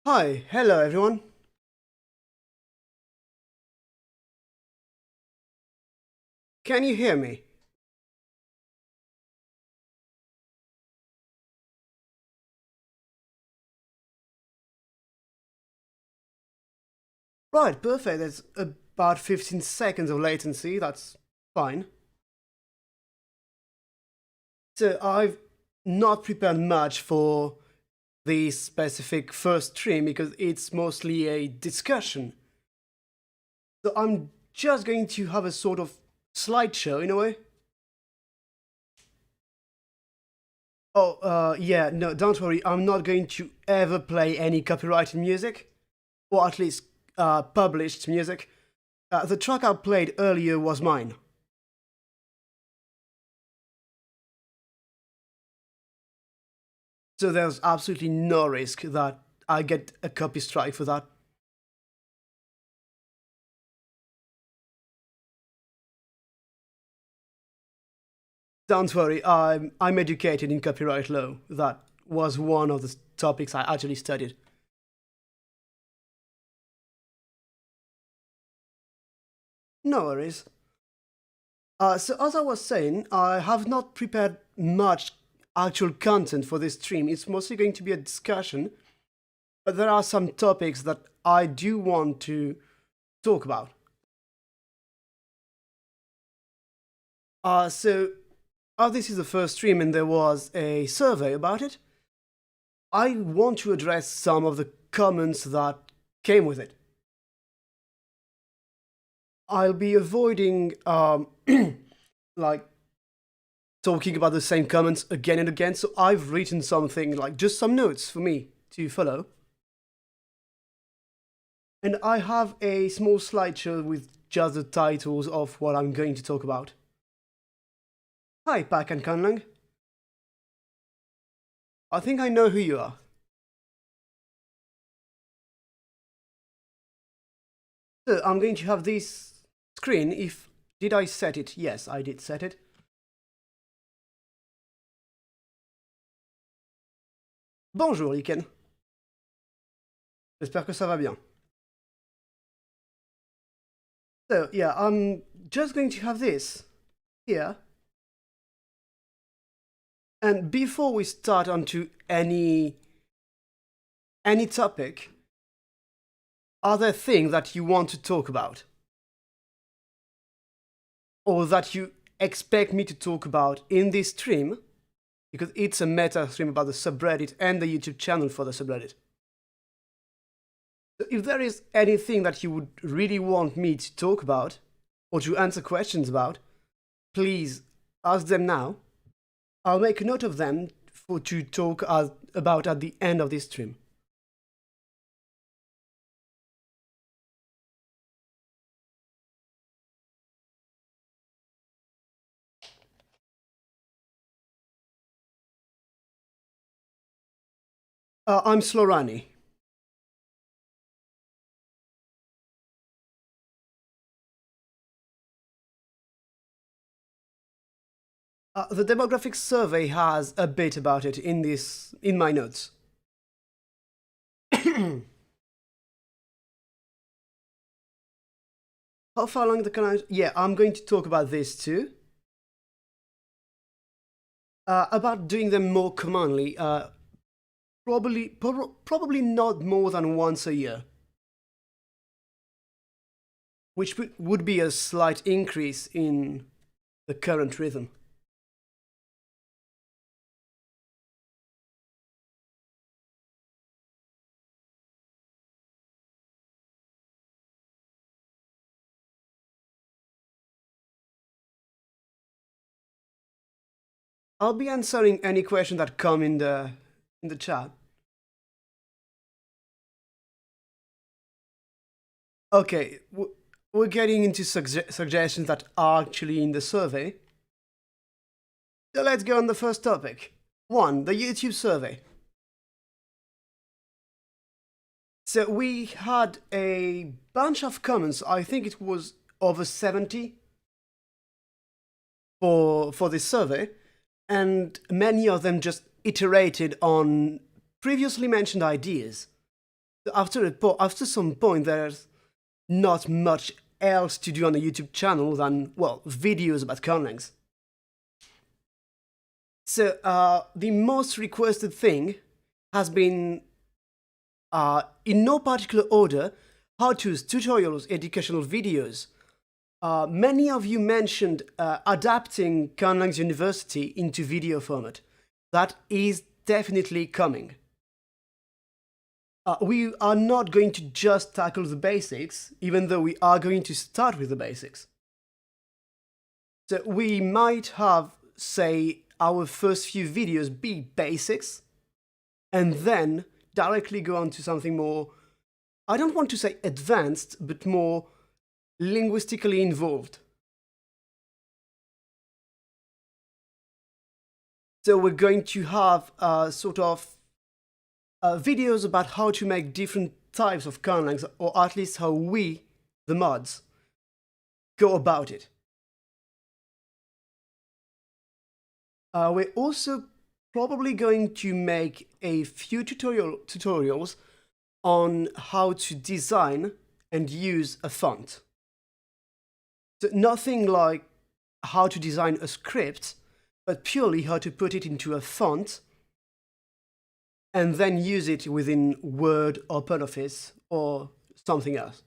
Hi, hello everyone. Can you hear me? Right, perfect. There's about 15 seconds of latency. That's fine. So I've not prepared much for the specific first stream because it's mostly a discussion. So I'm just going to have a sort of slideshow in a way. Oh, yeah, no, don't worry. I'm not going to ever play any copyrighted music, or at least published music. The track I played earlier was mine. So there's absolutely no risk that I get a copy strike for that. Don't worry, I'm educated in copyright law. That was one of the topics I actually studied. No worries. So as I was saying, I have not prepared much actual content for this stream. It's mostly going to be a discussion, but there are some topics that I do want to talk about. So as this is the first stream and there was a survey about it, I want to address some of the comments that came with it. I'll be avoiding like talking about the same comments again and again, so I've written something like just some notes for me to follow. And I have a small slideshow with just the titles of what I'm going to talk about. Hi, Pak and Kanlang. I think I know who you are. So I'm going to have this screen if... Did I set it? Yes, I did set it. Bonjour, Liken. J'espère que ça va bien. So, yeah, I'm just going to have this here. And before we start onto any topic, are there things that you want to talk about? Or that you expect me to talk about in this stream? Because it's a meta stream about the subreddit and the YouTube channel for the subreddit. So if there is anything that you would really want me to talk about, or to answer questions about, please ask them now. I'll make a note of them to talk about at the end of this stream. I'm Slorani. The demographics survey has a bit about it in my notes. How far along the canal? Yeah, I'm going to talk about this too. About doing them more commonly. Probably not more than once a year, which would be a slight increase in the current rhythm. I'll be answering any question that come in the chat. Okay, we're getting into suggestions that are actually in the survey. So let's go on the first topic. 1. The YouTube survey. So we had a bunch of comments. I think it was over 70 for this survey, and many of them just iterated on previously mentioned ideas. After some point, there's not much else to do on a YouTube channel than, well, videos about conlangs. So the most requested thing has been, in no particular order, how-tos, tutorials, educational videos. Many of you mentioned adapting Conlangs University into video format. That is definitely coming. We are not going to just tackle the basics, even though we are going to start with the basics. So we might have, say, our first few videos be basics, and then directly go on to something more, I don't want to say advanced, but more linguistically involved. So we're going to have sort of videos about how to make different types of conlangs, or at least how we, the mods, go about it. We're also probably going to make a few tutorials on how to design and use a font. So nothing like how to design a script, but purely how to put it into a font and then use it within Word, OpenOffice, or something else.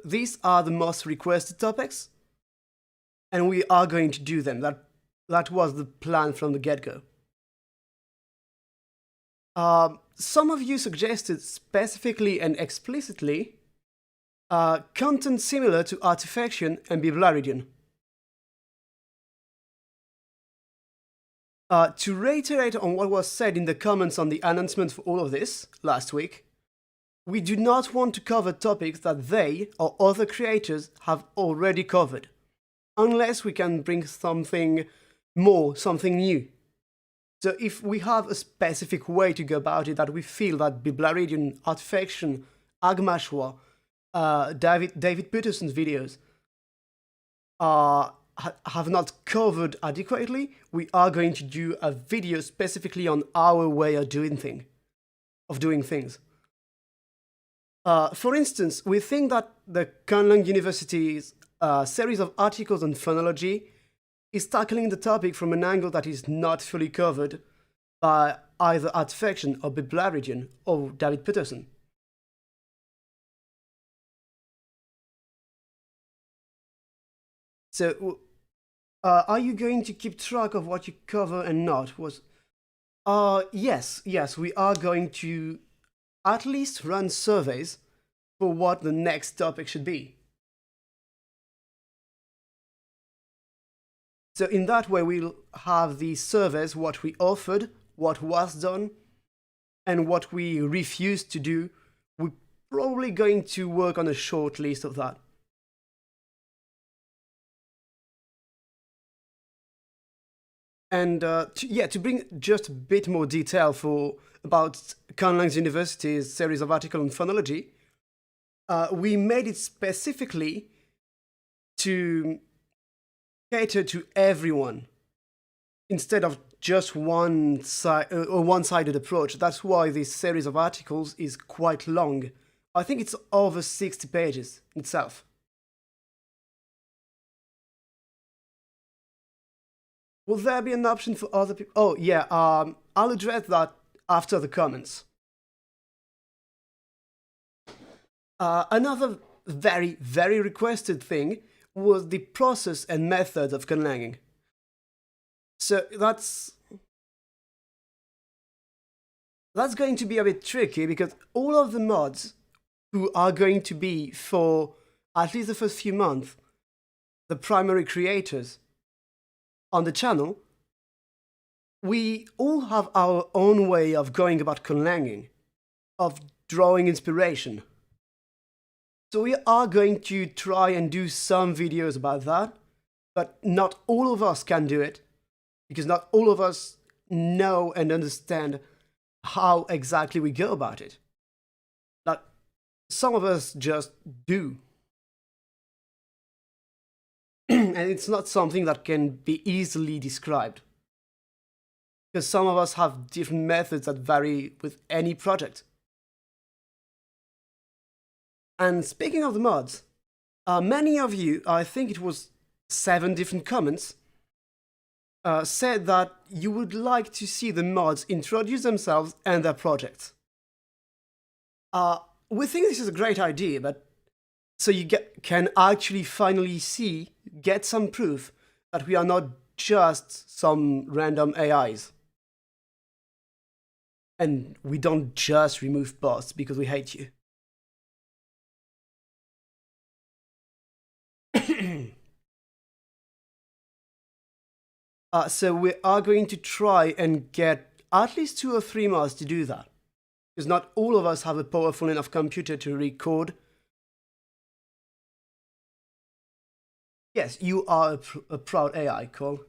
These are the most requested topics, and we are going to do them. That was the plan from the get-go. Some of you suggested specifically and explicitly content similar to Artifaction and Biblaridion. To reiterate on what was said in the comments on the announcement for all of this last week, we do not want to cover topics that they or other creators have already covered, unless we can bring something more, something new. So if we have a specific way to go about it that we feel that Biblaridion, Artifaction, Agmashua, David Peterson's videos have not covered adequately, we are going to do a video specifically on our way of doing things. For instance, we think that the Conlang University's series of articles on phonology is tackling the topic from an angle that is not fully covered by either Artifaction or Biblaridion or David Peterson. So, are you going to keep track of what you cover and not? Yes, we are going to at least run surveys for what the next topic should be. So in that way, we'll have the surveys, what we offered, what was done, and what we refused to do. We're probably going to work on a short list of that. And to bring just a bit more detail about Conlangs University's series of articles on phonology, we made it specifically to cater to everyone instead of just one-sided approach. That's why this series of articles is quite long. I think it's over 60 pages itself. Will there be an option for other people? Oh, yeah, I'll address that after the comments. Another very, very requested thing was the process and method of conlanging. So that's going to be a bit tricky because all of the mods who are going to be, for at least the first few months, the primary creators on the channel, we all have our own way of going about conlanging, of drawing inspiration. So we are going to try and do some videos about that, but not all of us can do it, because not all of us know and understand how exactly we go about it. Like, some of us just do. And it's not something that can be easily described. because some of us have different methods that vary with any project. And speaking of the mods, many of you, I think it was 7 different comments, said that you would like to see the mods introduce themselves and their projects. We think this is a great idea, but so you can actually finally get some proof that we are not just some random AIs. And we don't just remove posts because we hate you. So we are going to try and get at least 2 or 3 mods to do that. Because not all of us have a powerful enough computer to record. Yes, you are a proud AI, Cole.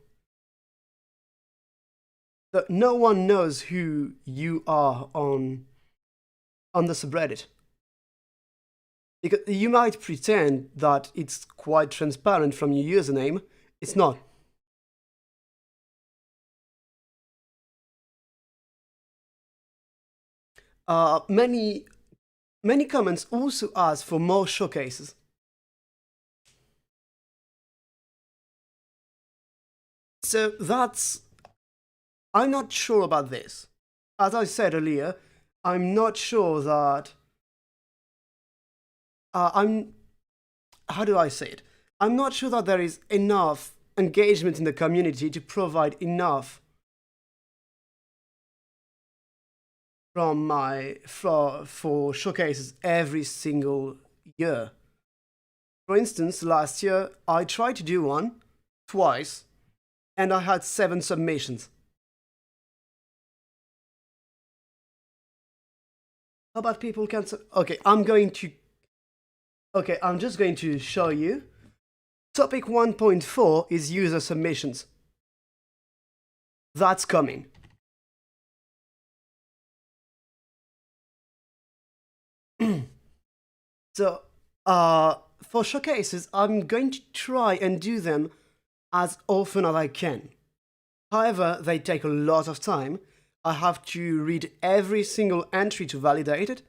But no one knows who you are on the subreddit. Because you might pretend that it's quite transparent from your username. It's not. Many comments also ask for more showcases. So I'm not sure about this. As I said earlier, I'm not sure that how do I say it? I'm not sure that there is enough engagement in the community to provide enough for showcases every single year. For instance, last year I tried to do one twice and I had 7 submissions. How about people cancel? Okay, I'm just going to show you. Topic 1.4 is user submissions. That's coming. So, for showcases, I'm going to try and do them as often as I can. However, they take a lot of time. I have to read every single entry to validate it.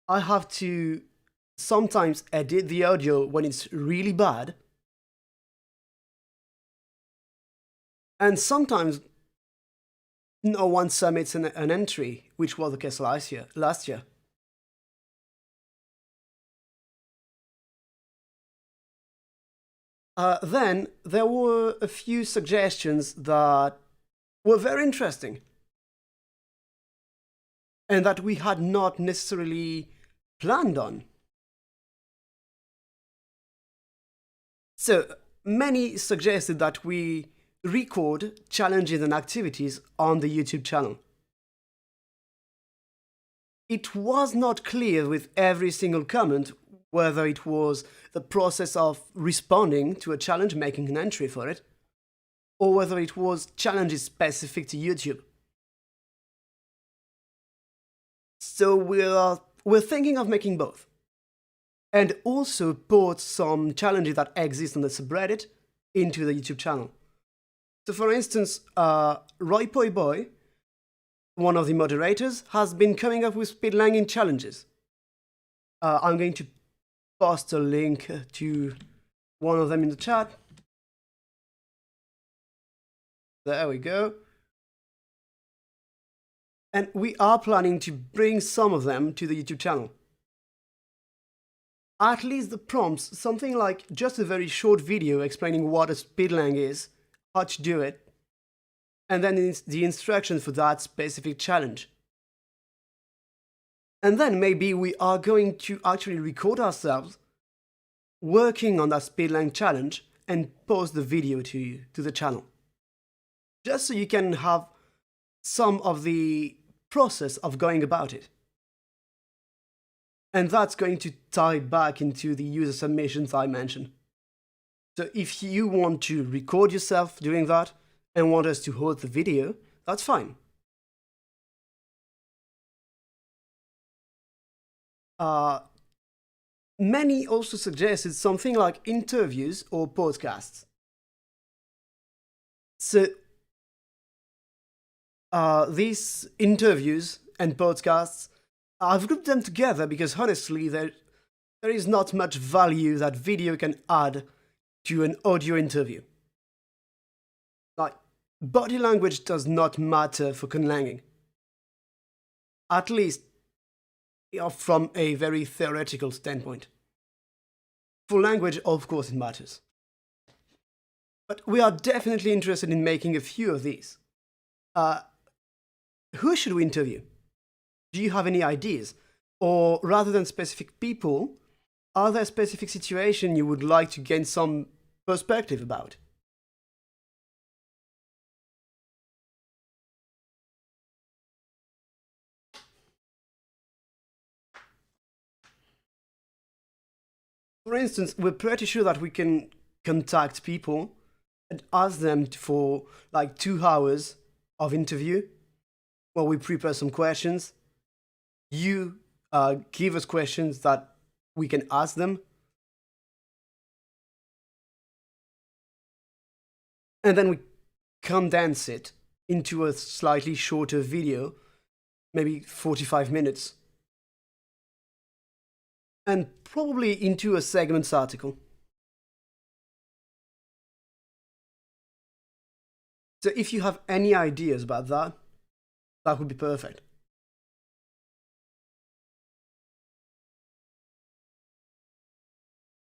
I have to sometimes edit the audio when it's really bad. And sometimes no one submits an entry, which was the case last year. Then there were a few suggestions that were very interesting and that we had not necessarily planned on. So many suggested that we record challenges and activities on the YouTube channel. It was not clear with every single comment whether it was the process of responding to a challenge, making an entry for it, or whether it was challenges specific to YouTube. So we're thinking of making both. And also put some challenges that exist on the subreddit into the YouTube channel. So for instance, Roy Poi Boy, one of the moderators, has been coming up with speedlanging challenges. I'm going to post a link to one of them in the chat. There we go. And we are planning to bring some of them to the YouTube channel. At least the prompts, something like just a very short video explaining what a speedlang is, how to do it, and then the instructions for that specific challenge. And then maybe we are going to actually record ourselves working on that speedlang challenge and post the video to the channel. Just so you can have some of the process of going about it. And that's going to tie back into the user submissions I mentioned. So if you want to record yourself doing that and want us to hold the video, that's fine. Many also suggested something like interviews or podcasts. So these interviews and podcasts, I've grouped them together because honestly, there is not much value that video can add to an audio interview. Like, body language does not matter for conlanging. At least from a very theoretical standpoint. For language, of course, it matters. But we are definitely interested in making a few of these. Who should we interview? Do you have any ideas? Or rather than specific people, are there specific situations you would like to gain some perspective about? For instance, we're pretty sure that we can contact people and ask them for like 2 hours of interview where we prepare some questions. You give us questions that we can ask them. And then we condense it into a slightly shorter video, maybe 45 minutes. And probably into a segments article. So if you have any ideas about that, that would be perfect.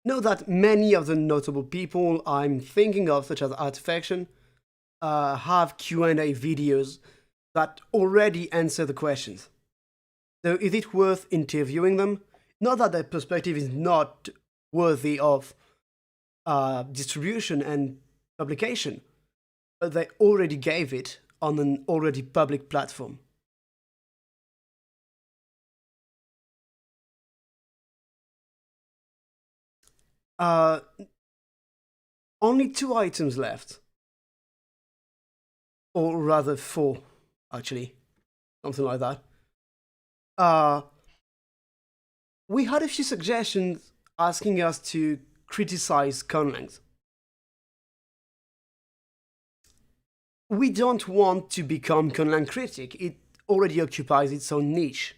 Know that many of the notable people I'm thinking of, such as Artifaction, have Q&A videos that already answer the questions. So is it worth interviewing them? Not that their perspective is not worthy of distribution and publication, but they already gave it on an already public platform. Only 2 items left. Or rather 4, actually. Something like that. We had a few suggestions asking us to criticize conlangs. We don't want to become conlang critic, it already occupies its own niche.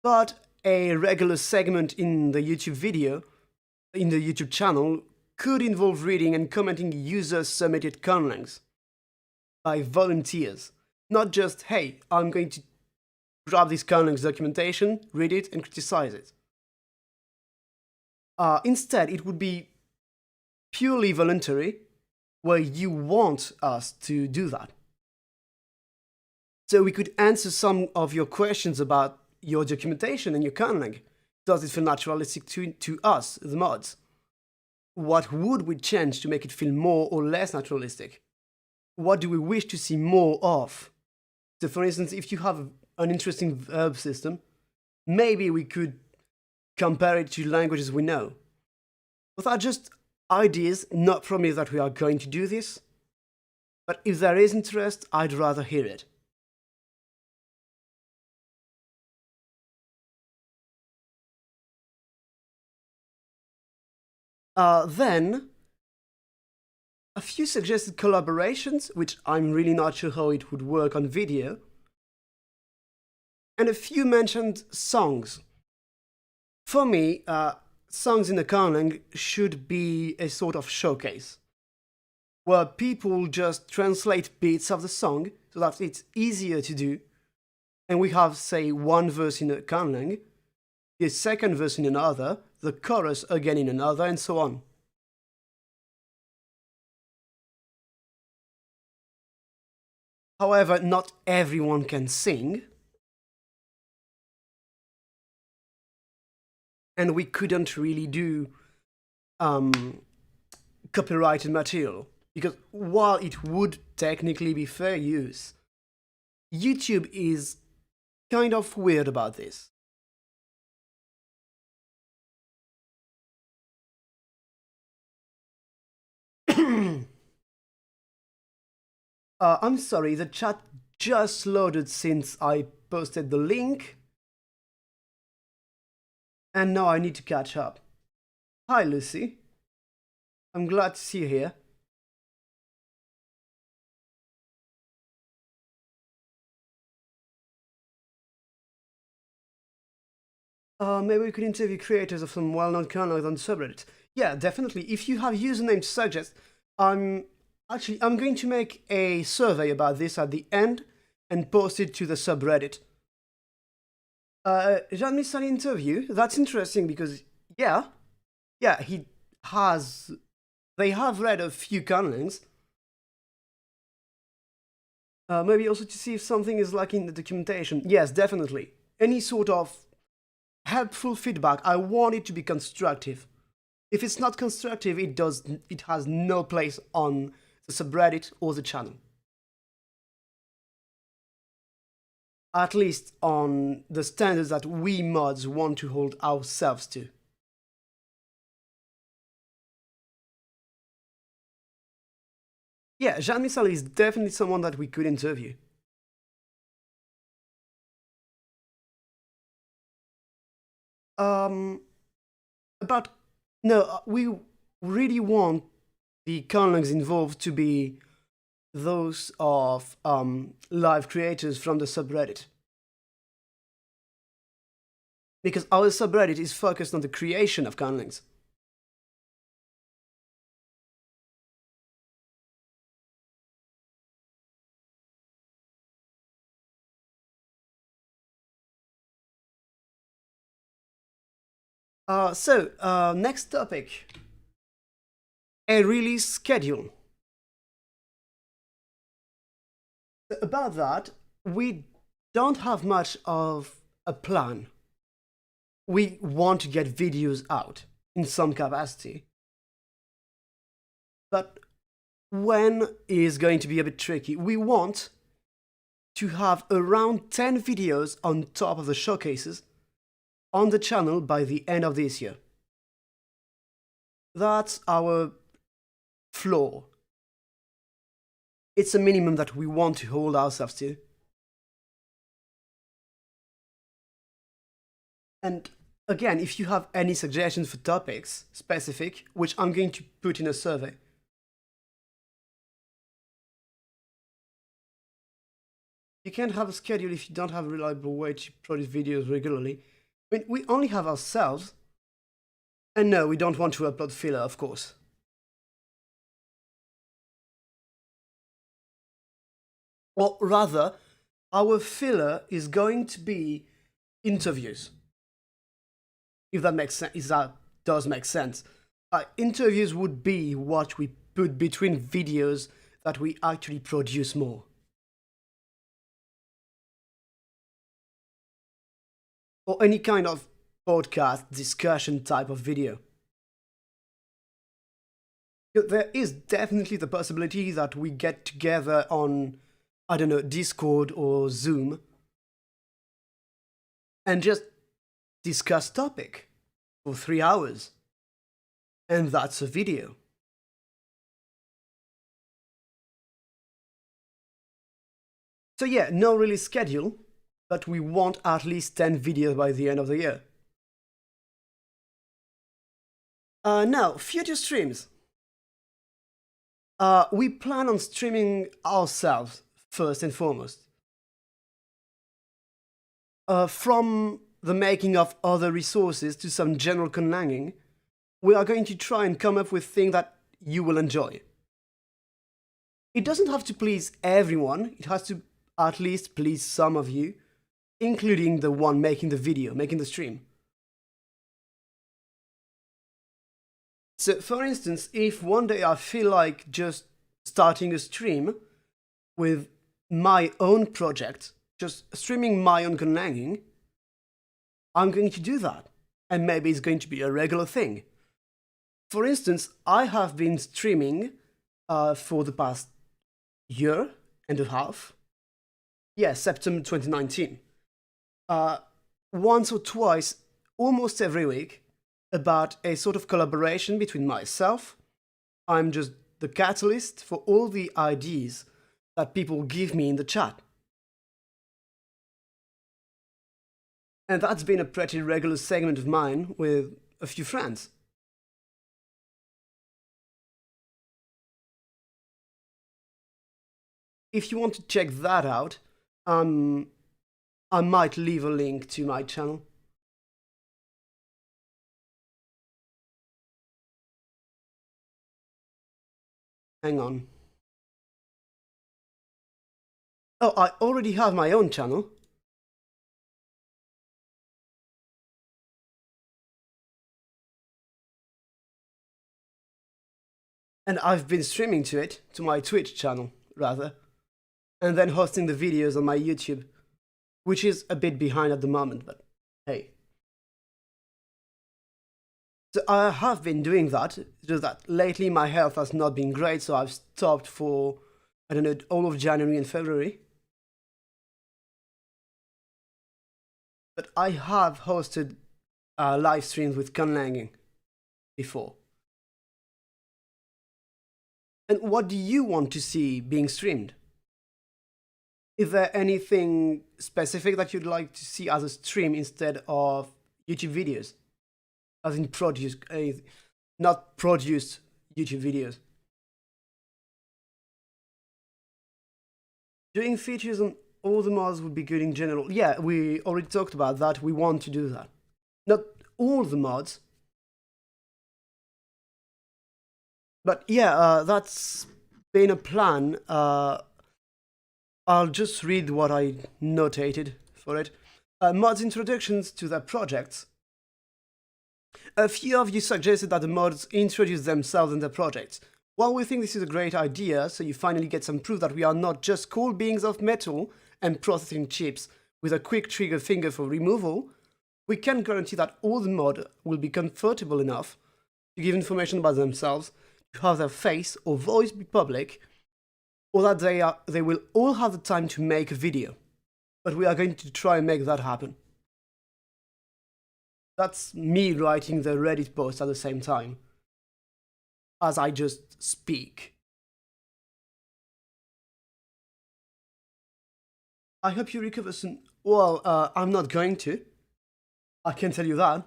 But a regular segment in the YouTube video, in the YouTube channel, could involve reading and commenting user-submitted conlangs by volunteers. Not just, hey, I'm going to grab this conlangs documentation, read it, and criticize it. Instead, it would be purely voluntary, where you want us to do that. So we could answer some of your questions about your documentation and your conlang. Does it feel naturalistic to us, the mods? What would we change to make it feel more or less naturalistic? What do we wish to see more of? So for instance, if you have an interesting verb system, maybe we could compare it to languages we know. Those are just ideas, not promise that we are going to do this, but if there is interest, I'd rather hear it. Then, a few suggested collaborations, which I'm really not sure how it would work on video, and a few mentioned songs. For me, songs in the conlang should be a sort of showcase, where people just translate bits of the song so that it's easier to do, and we have, say, one verse in a conlang, the second verse in another, the chorus again in another, and so on. However, not everyone can sing, and we couldn't really do copyrighted material, because while it would technically be fair use, YouTube is kind of weird about this. I'm sorry, the chat just loaded since I posted the link, and now I need to catch up. Hi, Lucy. I'm glad to see you here. Maybe we could interview creators of some well-known canals on subreddit. Yeah, definitely. If you have username to suggest, I'm I'm going to make a survey about this at the end and post it to the subreddit. Jean-Michel interview. That's interesting because yeah, he has. They have read a few canons. Maybe also to see if something is lacking in the documentation. Yes, definitely. Any sort of helpful feedback, I want it to be constructive. If it's not constructive, it has no place on the subreddit or the channel. At least on the standards that we mods want to hold ourselves to. Yeah, Jean-Michel is definitely someone that we could interview. Um, about no, we really want the conlings involved to be those of live creators from the subreddit. Because our subreddit is focused on the creation of conlings. Next topic. A release schedule. About that, we don't have much of a plan. We want to get videos out in some capacity. But when is going to be a bit tricky. We want to have around 10 videos on top of the showcases on the channel by the end of this year. That's our floor. It's a minimum that we want to hold ourselves to. And again, if you have any suggestions for topics specific, which I'm going to put in a survey, you can't have a schedule if you don't have a reliable way to produce videos regularly. I mean, we only have ourselves. And no, we don't want to upload filler, of course. Or rather, our filler is going to be interviews. If that makes sense, if that does make sense. Interviews would be what we put between videos that we actually produce more. Or any kind of podcast discussion type of video. There is definitely the possibility that we get together on, I don't know, Discord or Zoom and just discuss topic for 3 hours. And that's a video. So yeah, no release schedule, but we want at least 10 videos by the end of the year. Now, future streams. We plan on streaming ourselves, first and foremost. From the making of other resources to some general conlanging, we are going to try and come up with things that you will enjoy. It doesn't have to please everyone, it has to at least please some of you, including the one making the video, making the stream. So, for instance, if one day I feel like just starting a stream with my own project, just streaming my own conlanging, I'm going to do that. And maybe it's going to be a regular thing. For instance, I have been streaming for the past year and a half. Yeah, September 2019. Once or twice, almost every week, about a sort of collaboration between myself. I'm just the catalyst for all the ideas that people give me in the chat. And that's been a pretty regular segment of mine with a few friends. If you want to check that out, I might leave a link to my channel. Hang on. Oh, I already have my own channel. And I've been streaming to it, to my Twitch channel, rather. And then hosting the videos on my YouTube, which is a bit behind at the moment, but hey. So I have been doing that, just that lately my health has not been great, so I've stopped for, I don't know, all of January and February. But I have hosted live streams with Conlanging before. And what do you want to see being streamed? Is there anything specific that you'd like to see as a stream instead of YouTube videos? As in not produced YouTube videos. Doing features on all the mods would be good in general. Yeah, we already talked about that. We want to do that. Not all the mods. But yeah, that's been a plan. I'll just read what I notated for it. Mods introductions to their projects. A few of you suggested that the mods introduce themselves in their projects. While we think this is a great idea, so you finally get some proof that we are not just cool beings of metal and processing chips with a quick trigger finger for removal, we can guarantee that all the mods will be comfortable enough to give information about themselves, to have their face or voice be public, or that they will all have the time to make a video. But we are going to try and make that happen. That's me writing the Reddit post at the same time as I just speak. I hope you recover soon. Well, I'm not going to. I can tell you that.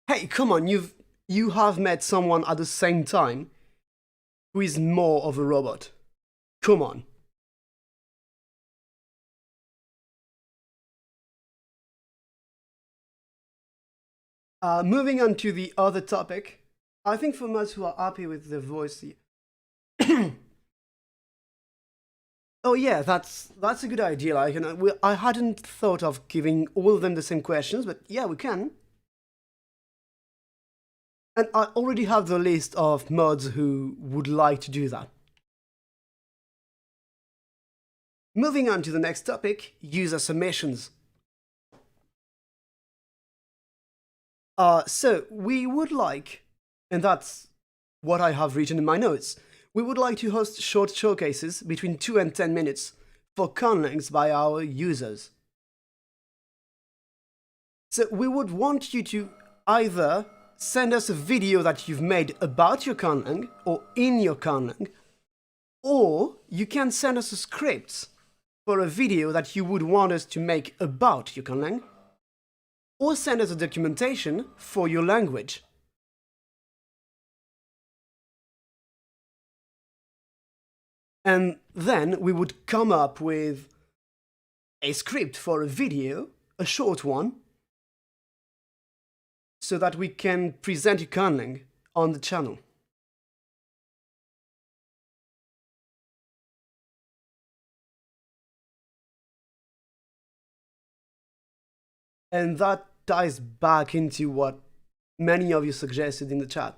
Hey, come on, you have met someone at the same time who is more of a robot. Come on. Moving on to the other topic, I think for most who are happy with the voice. Oh yeah, that's a good idea. Like, I hadn't thought of giving all of them the same questions, but yeah, we can. And I already have the list of mods who would like to do that. Moving on to the next topic, user submissions. So we would like, and that's what I have written in my notes, we would like to host short showcases between 2 and 10 minutes for conlangs by our users. So we would want you to either send us a video that you've made about your conlang or in your conlang, or you can send us a script for a video that you would want us to make about your conlang, or send us a documentation for your language. And then we would come up with a script for a video, a short one, so that we can present your conlang on the channel. And that ties back into what many of you suggested in the chat.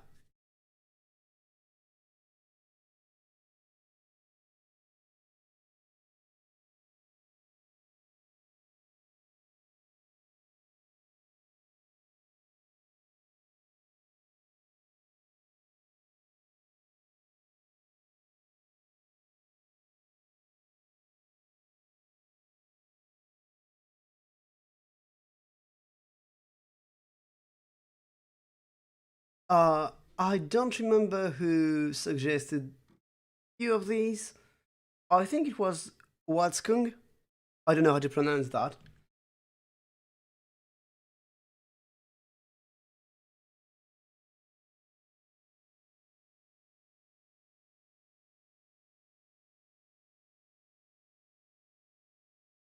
I don't remember who suggested a few of these. I think it was Watskung. I don't know how to pronounce that.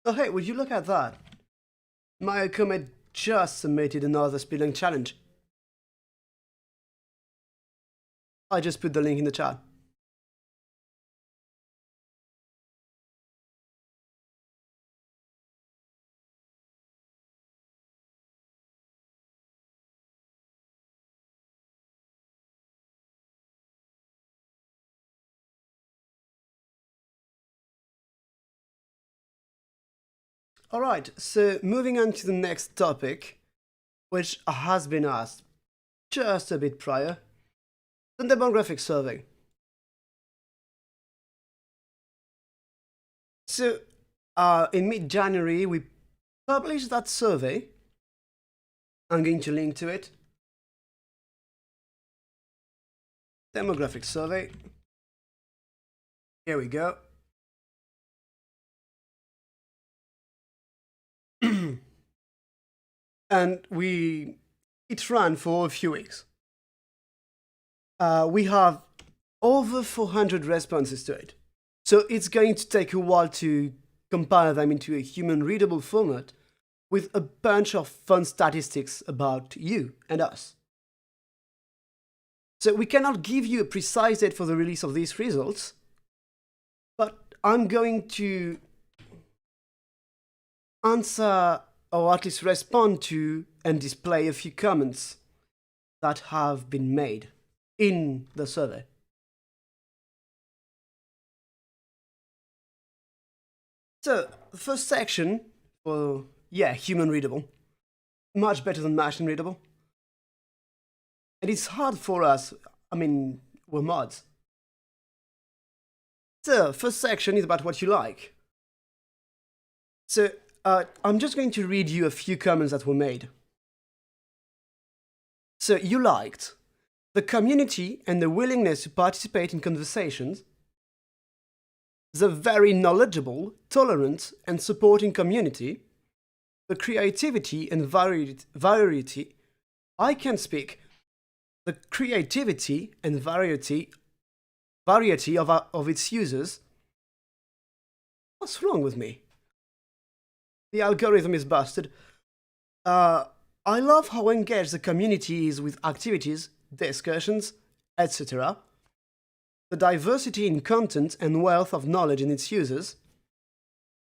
Oh hey, would you look at that? Maya Comet just submitted another Speedlink challenge. I just put the link in the chat. Alright, so moving on to the next topic, which has been asked just a bit prior, the demographic survey. So, in mid-January, we published that survey. I'm going to link to it. Demographic survey. Here we go. And it ran for a few weeks. We have over 400 responses to it. So it's going to take a while to compile them into a human-readable format with a bunch of fun statistics about you and us. So we cannot give you a precise date for the release of these results, but I'm going to answer, or at least respond to, and display a few comments that have been made in the survey. So, the first section, well, yeah, human readable. Much better than machine readable. And it's hard for us, I mean, we're mods. So, first section is about what you like. So, I'm just going to read you a few comments that were made. So, you liked the community and the willingness to participate in conversations, the very knowledgeable, tolerant, and supporting community, the creativity and variety, I can speak, the creativity and variety of its users. What's wrong with me? The algorithm is busted. I love how engaged the community is with activities, discussions, etc. The diversity in content and wealth of knowledge in its users.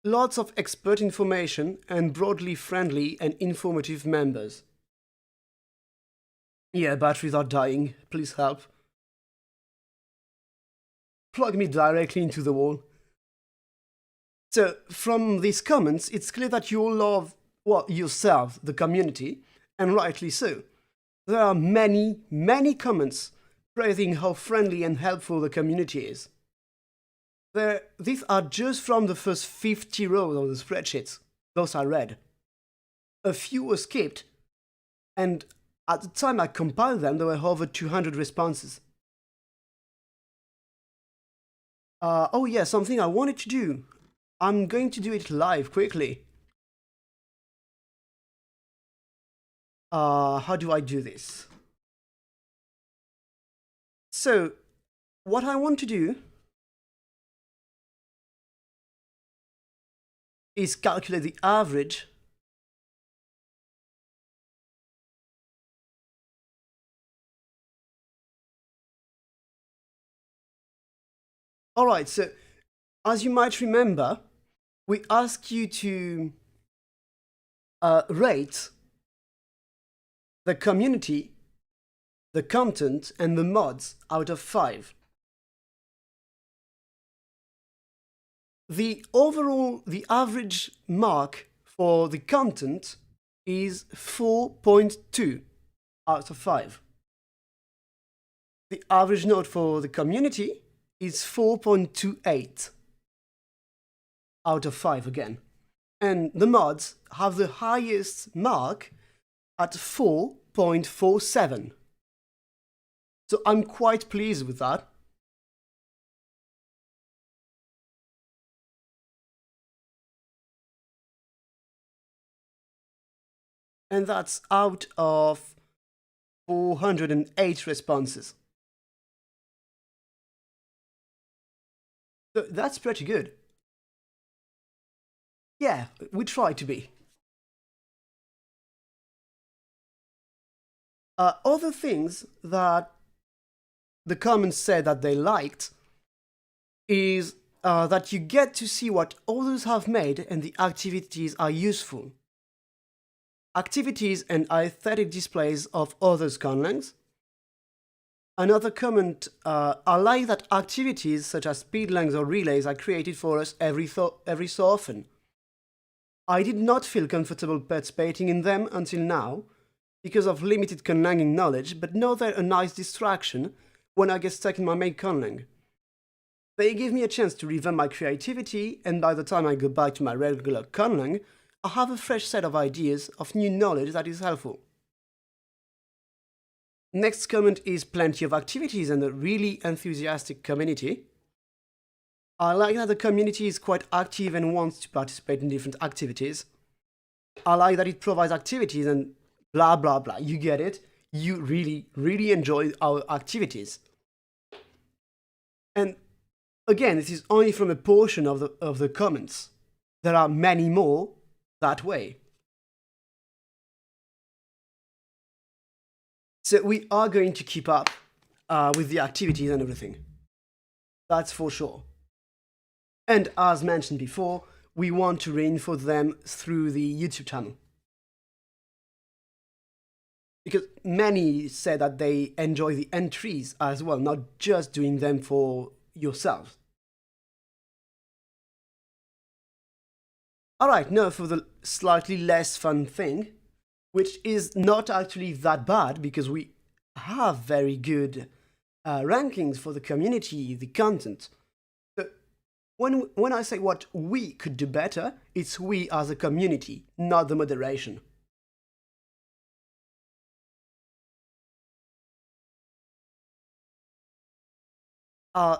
Lots of expert information and broadly friendly and informative members. Yeah, batteries are dying. Please help. Plug me directly into the wall. So, from these comments, it's clear that you all love, well, yourself, the community, and rightly so. There are many, many comments praising how friendly and helpful the community is. These are just from the first 50 rows of the spreadsheets. Those I read. A few were skipped, and at the time I compiled them, there were over 200 responses. Oh yeah, something I wanted to do. I'm going to do it live quickly. How do I do this? So, what I want to do is calculate the average Alright, so as you might remember, we ask you to rate the community, the content, and the mods out of 5. The average mark for the content is 4.2 out of 5. The average note for the community is 4.28 out of 5 again. And the mods have the highest mark at 4.47. So I'm quite pleased with that. And that's out of 408 responses. So that's pretty good. Yeah, we try to be. Other things that the comments said that they liked is that you get to see what others have made and the activities are useful. Activities and aesthetic displays of others' conlangs. Another comment, I like that activities such as speedlangs or relays are created for us every so often. I did not feel comfortable participating in them until now, because of limited conlanging knowledge, but now they're a nice distraction when I get stuck in my main conlang. They give me a chance to revamp my creativity, and by the time I go back to my regular conlang, I have a fresh set of ideas of new knowledge that is helpful. Next comment is plenty of activities and a really enthusiastic community. I like that the community is quite active and wants to participate in different activities. I like that it provides activities and blah blah blah, you get it? You really enjoy our activities. And again, this is only from a portion of the comments. There are many more that way. So we are going to keep up with the activities and everything. That's for sure. And as mentioned before, we want to reinforce them through the YouTube channel. Because many say that they enjoy the entries as well, not just doing them for yourselves. Alright, now for the slightly less fun thing, which is not actually that bad because we have very good rankings for the community, the content. So when I say what we could do better, it's we as a community, not the moderation.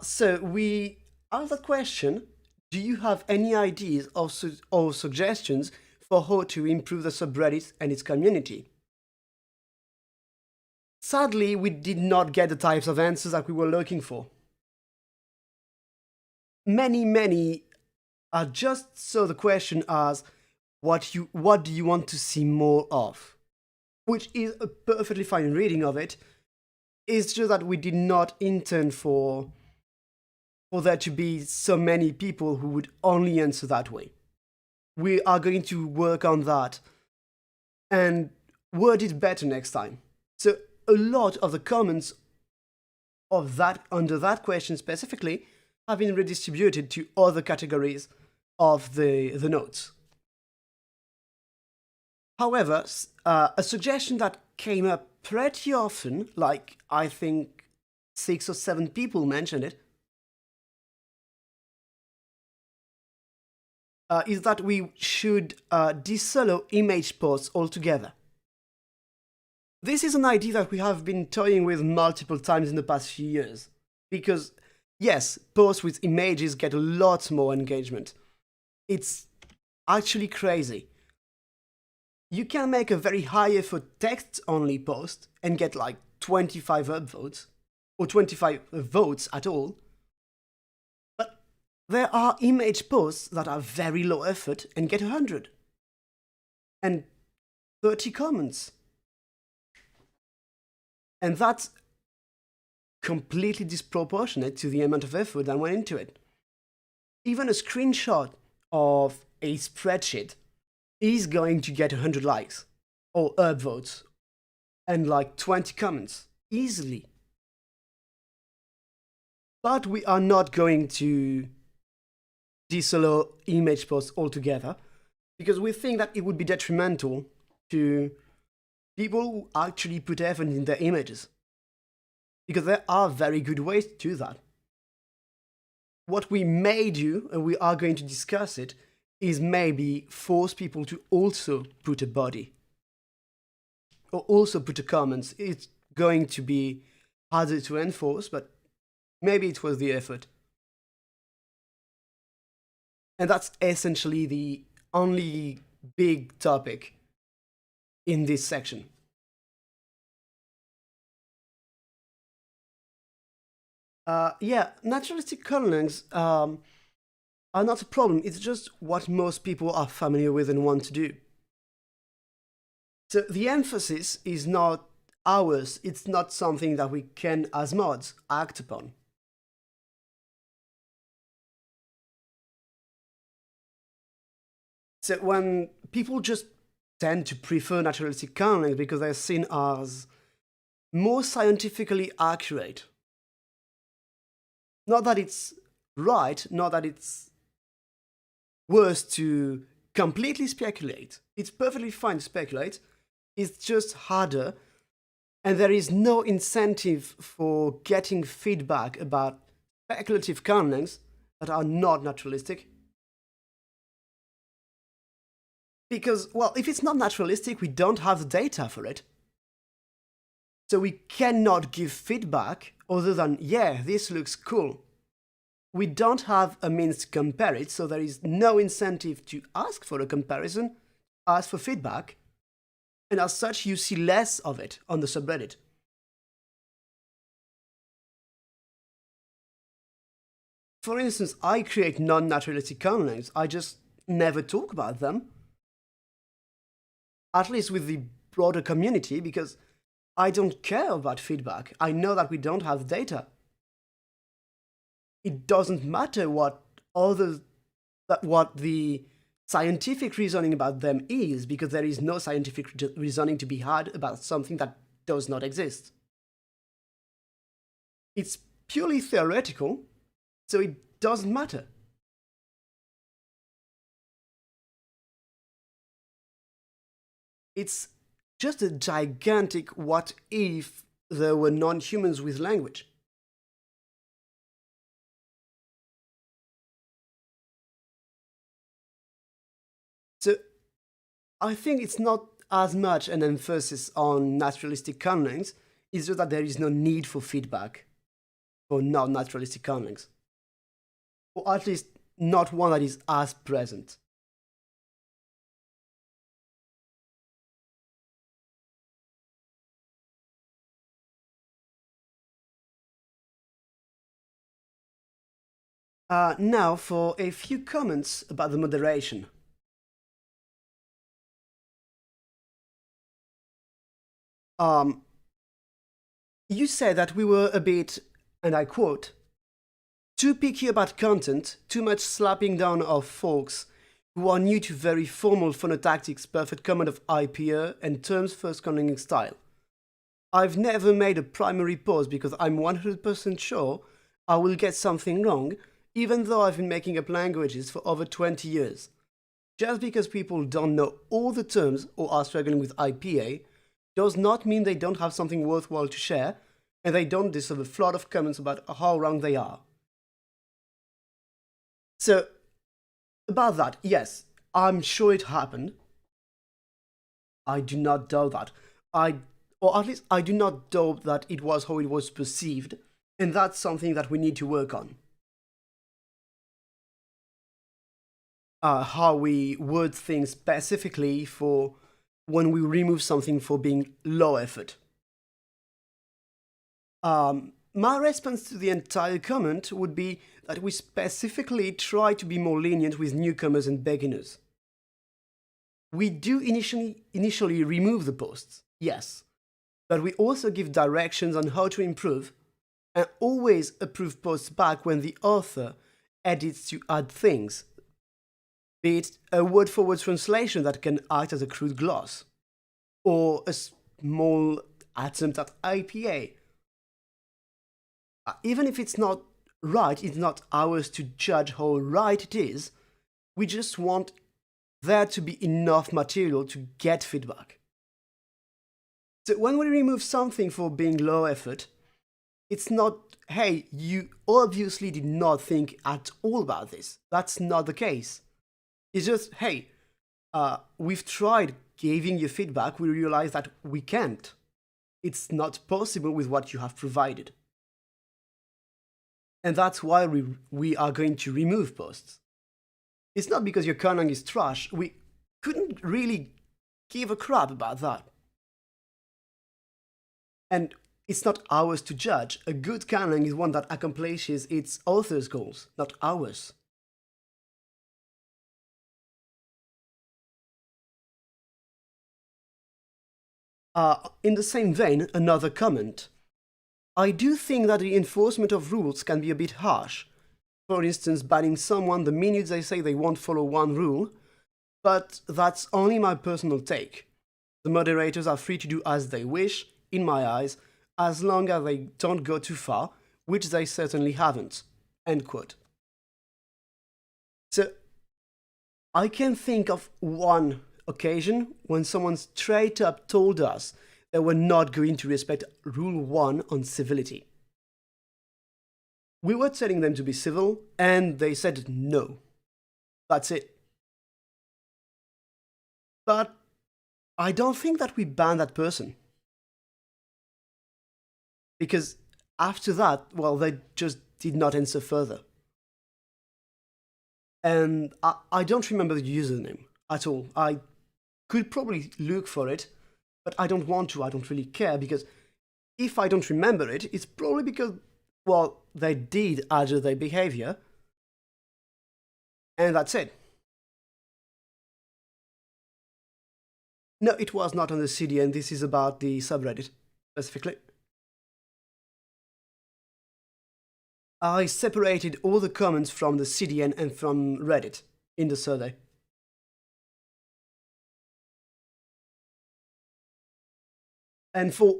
So we ask the question, do you have any ideas or suggestions for how to improve the subreddit and its community? Sadly, we did not get the types of answers that we were looking for. Many just saw the question as, what do you want to see more of? Which is a perfectly fine reading of it. It's just that we did not intend for there to be so many people who would only answer that way. We are going to work on that and word it better next time. So a lot of the comments of that under that question specifically have been redistributed to other categories of the notes. However, a suggestion that came up pretty often, like I think 6 or 7 people mentioned it, is that we should disallowed image posts altogether. This is an idea that we have been toying with multiple times in the past few years, because yes, posts with images get a lot more engagement. It's actually crazy. You can make a very high effort text only post and get like 25 upvotes, or 25 votes at all. But there are image posts that are very low effort and get 100. And 30 comments. And that's completely disproportionate to the amount of effort that went into it. Even a screenshot of a spreadsheet is going to get 100 likes or upvotes and like 20 comments easily. But we are not going to disallow image posts altogether because we think that it would be detrimental to people who actually put effort in their images. Because there are very good ways to do that. What we may do, and we are going to discuss it, is maybe force people to also put a body. Or also put a comment. It's going to be harder to enforce, but maybe it was the effort. And that's essentially the only big topic in this section. Yeah, naturalistic conlangs are not a problem, it's just what most people are familiar with and want to do. So the emphasis is not ours. It's not something that we can, as mods, act upon. So when people just tend to prefer naturalistic kernels because they're seen as more scientifically accurate. Not that it's right, not that it's worse to completely speculate. It's perfectly fine to speculate. It's just harder, and there is no incentive for getting feedback about speculative kernels that are not naturalistic. Because, well, if it's not naturalistic, we don't have the data for it. So we cannot give feedback other than, yeah, this looks cool. We don't have a means to compare it, so there is no incentive to ask for a comparison, ask for feedback, and as such, you see less of it on the subreddit. For instance, I create non-naturalistic kernels. I just never talk about them, at least with the broader community, because I don't care about feedback. I know that we don't have data. It doesn't matter what the scientific reasoning about them is, because there is no scientific reasoning to be had about something that does not exist. It's purely theoretical, so it doesn't matter. It's just a gigantic what if there were non-humans with language. So I think it's not as much an emphasis on naturalistic kernels, it's just that there is no need for feedback for non-naturalistic kernels. Or at least not one that is as present. Now for a few comments about the moderation. You said that we were a bit, and I quote, too picky about content, too much slapping down of folks who are new to very formal phonotactics, perfect command of IPA, and terms first conjuncting style. I've never made a primary pause because I'm 100% sure I will get something wrong, even though I've been making up languages for over 20 years. Just because people don't know all the terms or are struggling with IPA does not mean they don't have something worthwhile to share, and they don't deserve a flood of comments about how wrong they are. So, about that, yes, I'm sure it happened. I do not doubt that. Or at least I do not doubt that it was how it was perceived, and that's something that we need to work on. How we word things specifically for when we remove something for being low effort. My response to the entire comment would be that we specifically try to be more lenient with newcomers and beginners. We do initially remove the posts, yes, but we also give directions on how to improve and always approve posts back when the author edits to add things, be it a word-for-word translation that can act as a crude gloss, or a small attempt at IPA. Even if it's not right, it's not ours to judge how right it is. We just want there to be enough material to get feedback. So when we remove something for being low effort, it's not, hey, you obviously did not think at all about this. That's not the case. It's just, hey, we've tried giving you feedback, we realize that we can't. It's not possible with what you have provided. And that's why we are going to remove posts. It's not because your kernel is trash, we couldn't really give a crap about that. And it's not ours to judge. A good kernel is one that accomplishes its author's goals, not ours. In the same vein, another comment. I do think that the enforcement of rules can be a bit harsh. For instance, banning someone the minute they say they won't follow one rule, but that's only my personal take. The moderators are free to do as they wish, in my eyes, as long as they don't go too far, which they certainly haven't. End quote. So, I can think of one occasion when someone straight up told us they were not going to respect Rule 1 on civility. We were telling them to be civil, and they said no. That's it. But I don't think that we banned that person. Because after that, well, they just did not answer further. And I don't remember the username at all. I could probably look for it, but I don't want to. I don't really care, because if I don't remember it, it's probably because, well, they did alter their behavior, and that's it. No, it was not on the CDN. This is about the subreddit, specifically. I separated all the comments from the CDN and from Reddit in the survey. And for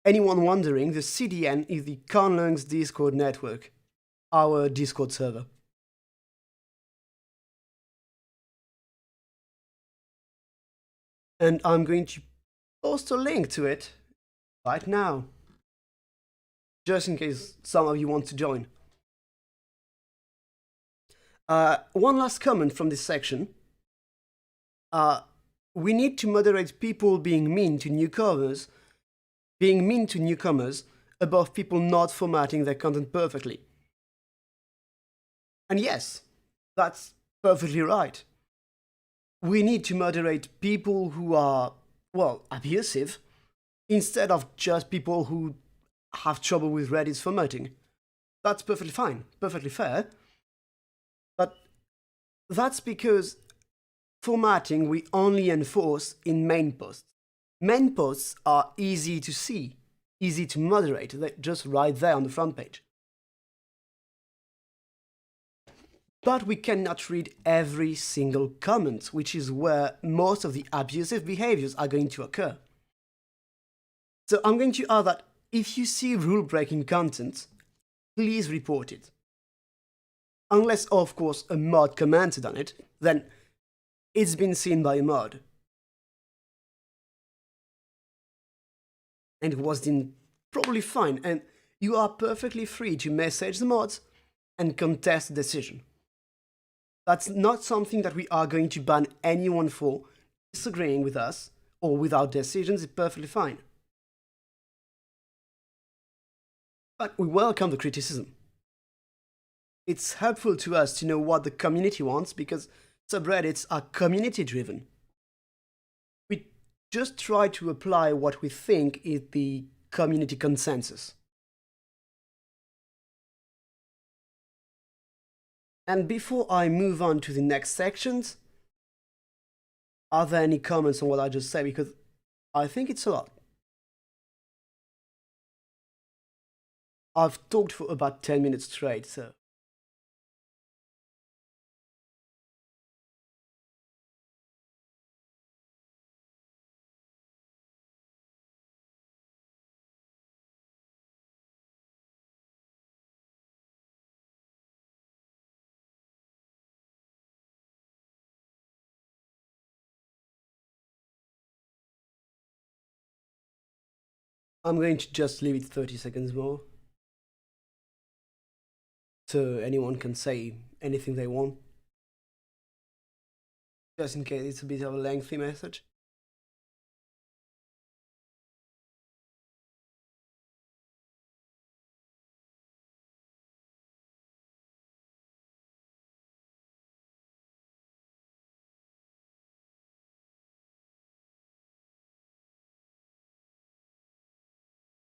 anyone wondering, the CDN is the Conlungs Discord network, our Discord server. And I'm going to post a link to it right now, just in case some of you want to join. One last comment from this section. We need to moderate people being mean to newcomers above people not formatting their content perfectly. And yes, that's perfectly right. We need to moderate people who are, well, abusive, instead of just people who have trouble with Reddit's formatting. That's perfectly fine, perfectly fair. But that's because formatting we only enforce in main posts. Main posts are easy to see, easy to moderate, they're just right there on the front page. But we cannot read every single comment, which is where most of the abusive behaviors are going to occur. So I'm going to add that if you see rule-breaking content, please report it. Unless, of course, a mod commented on it, then it's been seen by a mod. And it was deemed probably fine, and you are perfectly free to message the mods and contest the decision. That's not something that we are going to ban anyone for. Disagreeing with us or with our decisions is perfectly fine. But we welcome the criticism. It's helpful to us to know what the community wants, because subreddits are community driven. We just try to apply what we think is the community consensus. And before I move on to the next sections, are there any comments on what I just said? Because I think it's a lot. I've talked for about 10 minutes straight, so. I'm going to just leave it 30 seconds more, so anyone can say anything they want, just in case it's a bit of a lengthy message.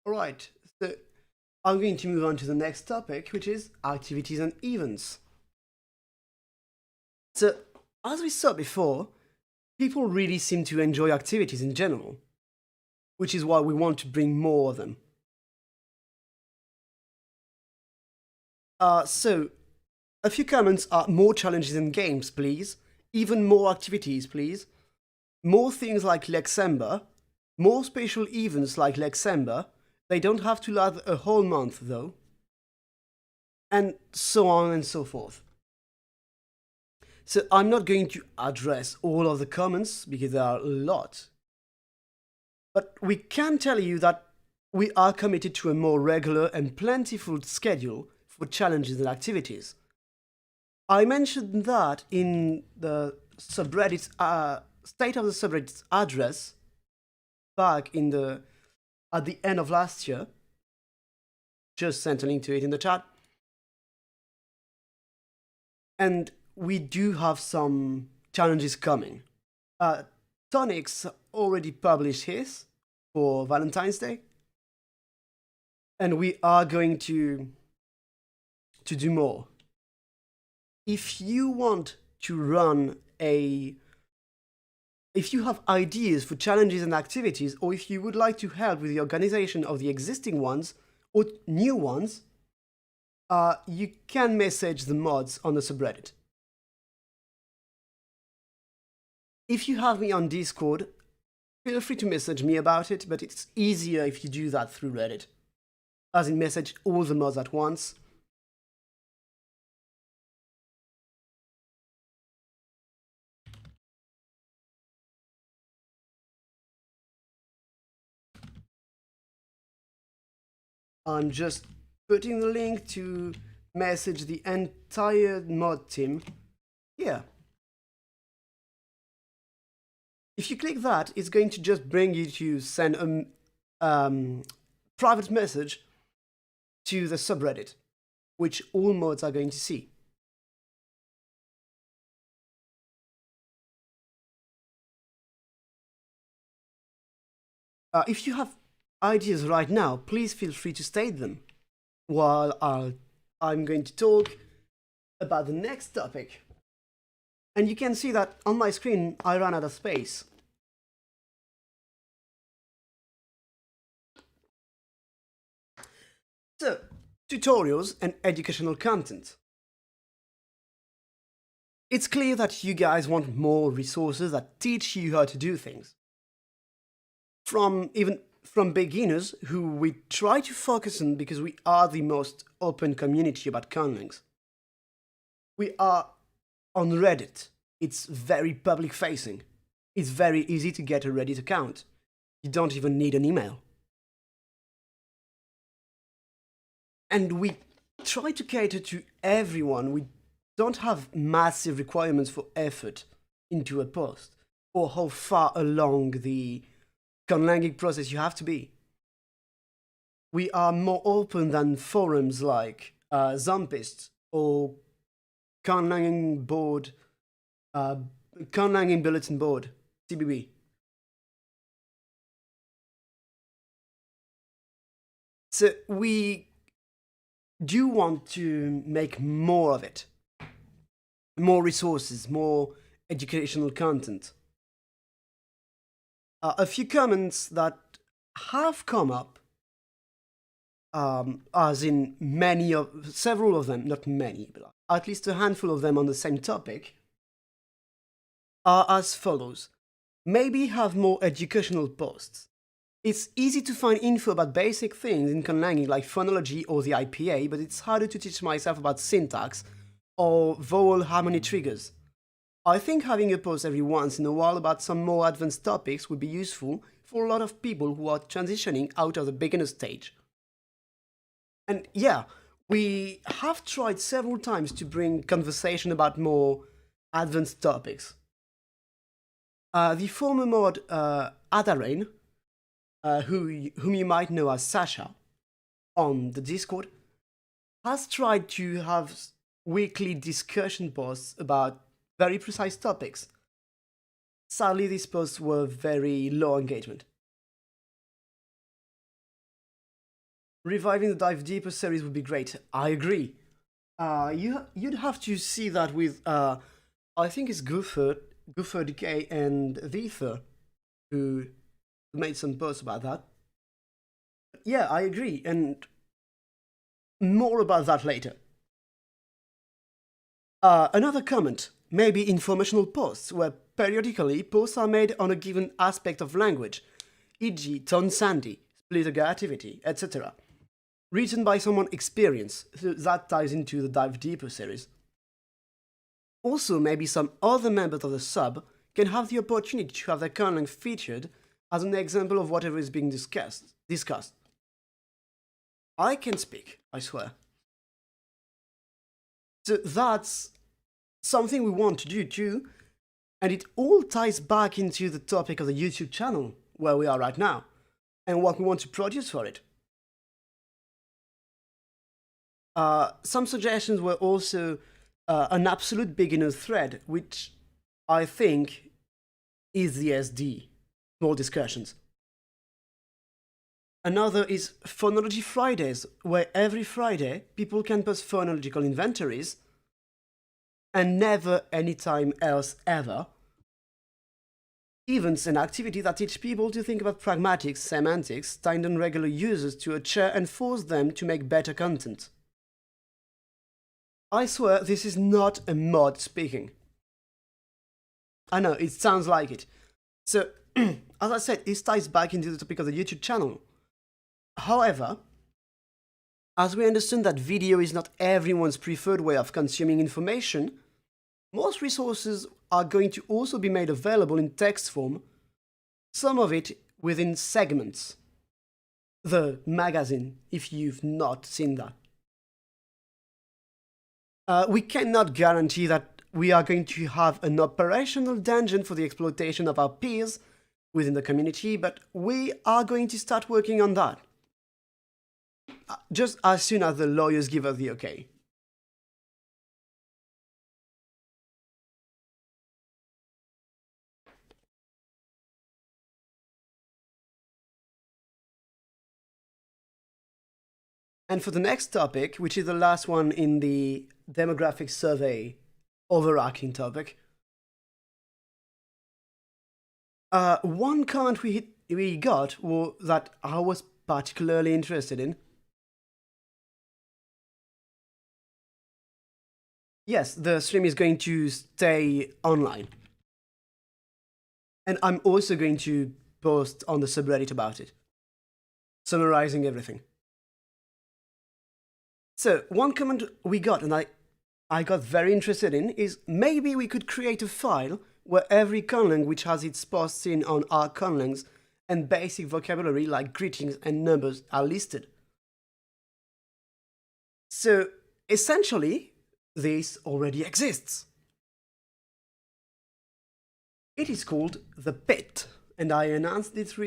Alright, so I'm going to move on to the next topic, which is activities and events. So, as we saw before, people really seem to enjoy activities in general. which is why we want to bring more of them. So, a few comments are more challenges in games, please. Even more activities, please. More things like Lexember. More special events like Lexember. They don't have to last a whole month, though. And so on and so forth. So I'm not going to address all of the comments because there are a lot. But we can tell you that we are committed to a more regular and plentiful schedule for challenges and activities. I mentioned that in the subreddit's state of the subreddit's address back at the end of last year. Just sent a link to it in the chat. And we do have some challenges coming. Tonix already published his for Valentine's Day. And we are going to do more. If you want to run if you have ideas for challenges and activities, or if you would like to help with the organization of the existing ones or new ones, you can message the mods on the subreddit. If you have me on Discord, feel free to message me about it, but it's easier if you do that through Reddit, as in message all the mods at once. I'm just putting the link to message the entire mod team here. If you click that, it's going to just bring you to send a private message to the subreddit, which all mods are going to see. If you have ideas right now, please feel free to state them while I'm going to talk about the next topic. And you can see that on my screen, I ran out of space. So, tutorials and educational content. It's clear that you guys want more resources that teach you how to do things. Even from beginners, who we try to focus on because we are the most open community about conlangs. We are on Reddit. It's very public facing. It's very easy to get a Reddit account. You don't even need an email. And we try to cater to everyone. We don't have massive requirements for effort into a post or how far along the conlanging process you have to be. We are more open than forums like Zompist or Conlanging Board, Conlanging Bulletin Board, CBB. So we do want to make more of it. More resources, more educational content. A few comments that have come up, as in several of them, not many, but at least a handful of them on the same topic, are as follows. Maybe have more educational posts. It's easy to find info about basic things in conlanging like phonology or the IPA, but it's harder to teach myself about syntax or vowel harmony triggers. I think having a post every once in a while about some more advanced topics would be useful for a lot of people who are transitioning out of the beginner stage. And yeah, we have tried several times to bring conversation about more advanced topics. The former mod Adarain, whom you might know as Sasha on the Discord, has tried to have weekly discussion posts about very precise topics. Sadly, these posts were very low engagement. Reviving the Dive Deeper series would be great. I agree. You'd have to see that with, I think it's Goofer DK and Vither, who made some posts about that. Yeah, I agree, and more about that later. Another comment, maybe informational posts, where periodically posts are made on a given aspect of language, e.g. tone sandy, split activity, etc. Written by someone experienced, so that ties into the Dive Deeper series. Also, maybe some other members of the sub can have the opportunity to have their conlang featured as an example of whatever is being discussed. I can speak, I swear. So that's something we want to do too, and it all ties back into the topic of the YouTube channel, where we are right now, and what we want to produce for it. Some suggestions were also an absolute beginner thread, which I think is the SD, small discussions. Another is Phonology Fridays, where every Friday people can post phonological inventories and never anytime else ever. Events and activity that teach people to think about pragmatics, semantics, tied on regular users to a chair and force them to make better content. I swear this is not a mod speaking. I know, it sounds like it. So, as I said, this ties back into the topic of the YouTube channel. However, as we understand that video is not everyone's preferred way of consuming information, most resources are going to also be made available in text form, some of it within segments. The magazine, if you've not seen that. We cannot guarantee that we are going to have an operational dungeon for the exploitation of our peers within the community, but we are going to start working on that. Just as soon as the lawyers give us the okay. And for the next topic, which is the last one in the demographic survey overarching topic, one comment we got that I was particularly interested in. Yes, the stream is going to stay online. And I'm also going to post on the subreddit about it, summarizing everything. So, one comment we got, and I got very interested in, is maybe we could create a file where every conlang which has its posts in on our conlangs and basic vocabulary like greetings and numbers are listed. So, essentially, this already exists. It is called The Pit, and I announced this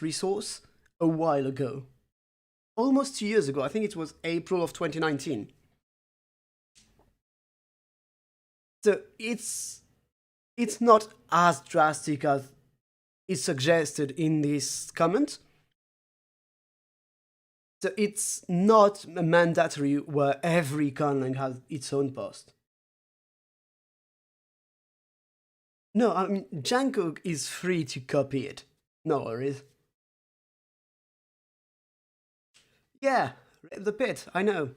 resource a while ago. Almost 2 years ago, I think it was April of 2019. So it's not as drastic as is suggested in this comment. So it's not mandatory where every conlang has its own post. No, I mean, Jungkook is free to copy it. No worries. Yeah, The Pit, I know.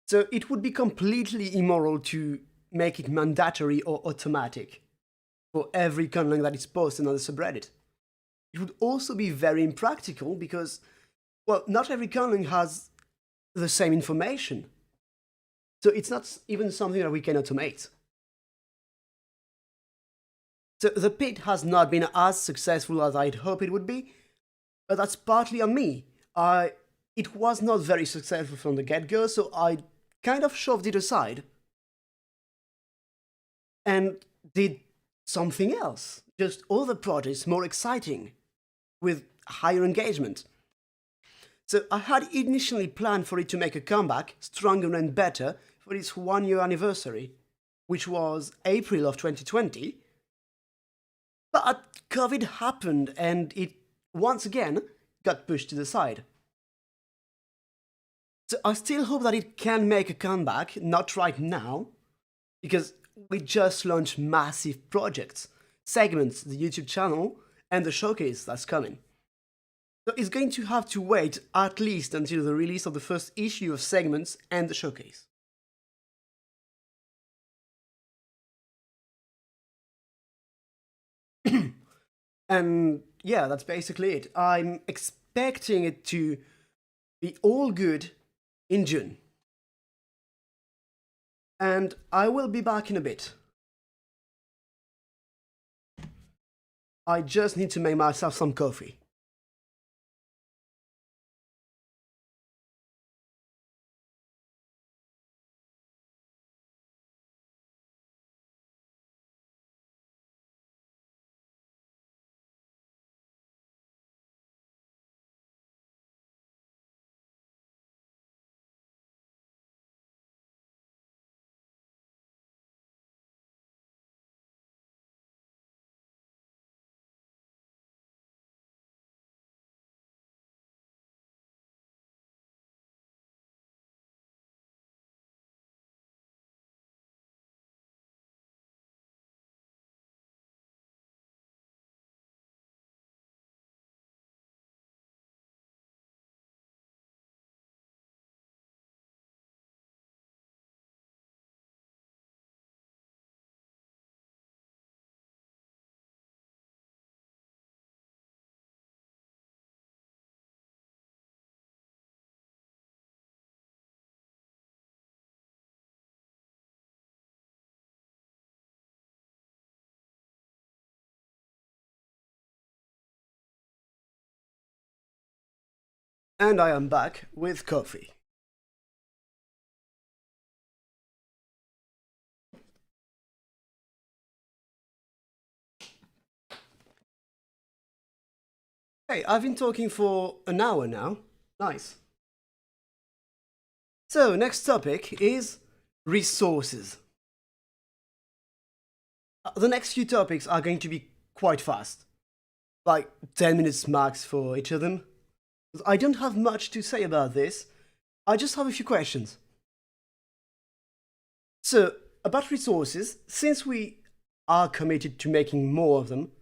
So it would be completely immoral to make it mandatory or automatic for every conlang that is posted on the subreddit. It would also be very impractical because, well, not every conlang has the same information. So it's not even something that we can automate. So The Pit has not been as successful as I'd hope it would be, but that's partly on me. It was not very successful from the get-go, so I kind of shoved it aside and did something else, just other projects more exciting, with higher engagement. So I had initially planned for it to make a comeback, stronger and better, for its 1-year anniversary, which was April of 2020. But COVID happened and it once again got pushed to the side. So I still hope that it can make a comeback, not right now, because we just launched massive projects, segments, the YouTube channel, and the showcase that's coming. So it's going to have to wait at least until the release of the first issue of Segments and the showcase. And yeah, that's basically it. I'm expecting it to be all good in June. And I will be back in a bit. I just need to make myself some coffee. And I am back with coffee. Hey, I've been talking for an hour now. Nice. So, next topic is resources. The next few topics are going to be quite fast, like 10 minutes max for each of them. I don't have much to say about this, I just have a few questions. So, about resources, since we are committed to making more of them,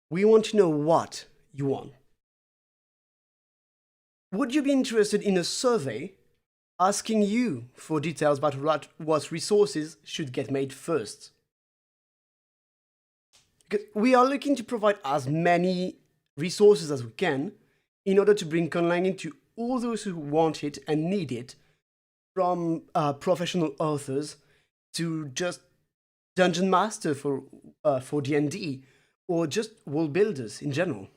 we want to know what you want. Would you be interested in a survey asking you for details about what resources should get made first? Because we are looking to provide as many resources as we can in order to bring conlanging to all those who want it and need it, from professional authors to just dungeon master for D&D, or just world builders in general.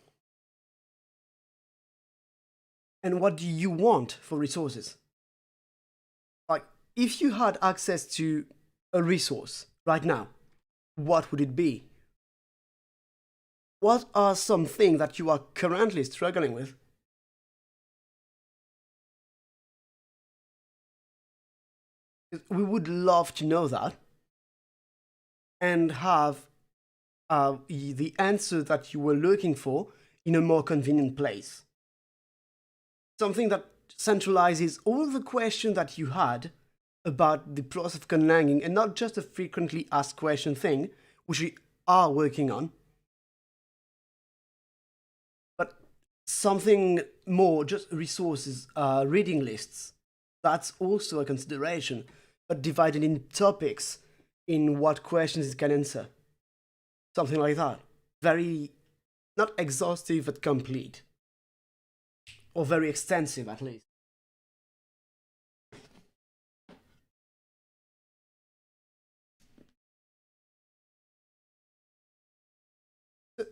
And what do you want for resources? Like, if you had access to a resource right now, what would it be? What are some things that you are currently struggling with? We would love to know that and have the answer that you were looking for in a more convenient place. Something that centralizes all the questions that you had about the process of conlanging, and not just a frequently asked question thing, which we are working on, but something more, just resources, reading lists. That's also a consideration, but divided in topics in what questions it can answer. Something like that. Very, not exhaustive, but complete. Or very extensive, at least.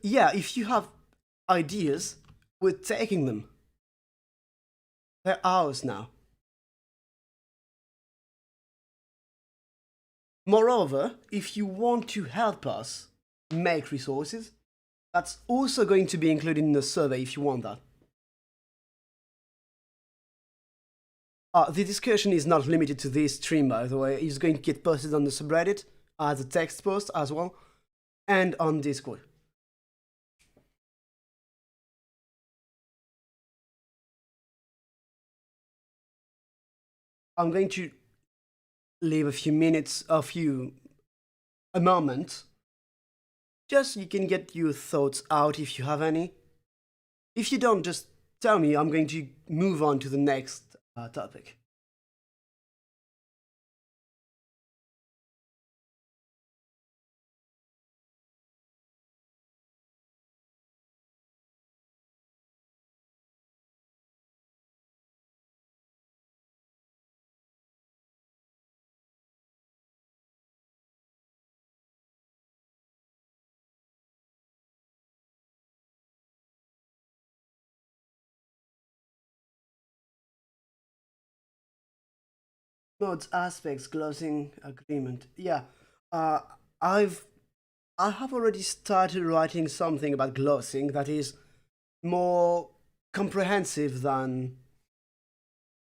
Yeah, if you have ideas, we're taking them. They're ours now. Moreover, if you want to help us make resources, that's also going to be included in the survey if you want that. The discussion is not limited to this stream, by the way. It's going to get posted on the subreddit as a text post as well, and on Discord. I'm going to leave a few minutes, a moment, Just so you can get your thoughts out if you have any. If you don't, just tell me. I'm going to move on to the next topic. Modes, aspects, glossing, agreement. Yeah, uh, I've I have already started writing something about glossing that is more comprehensive than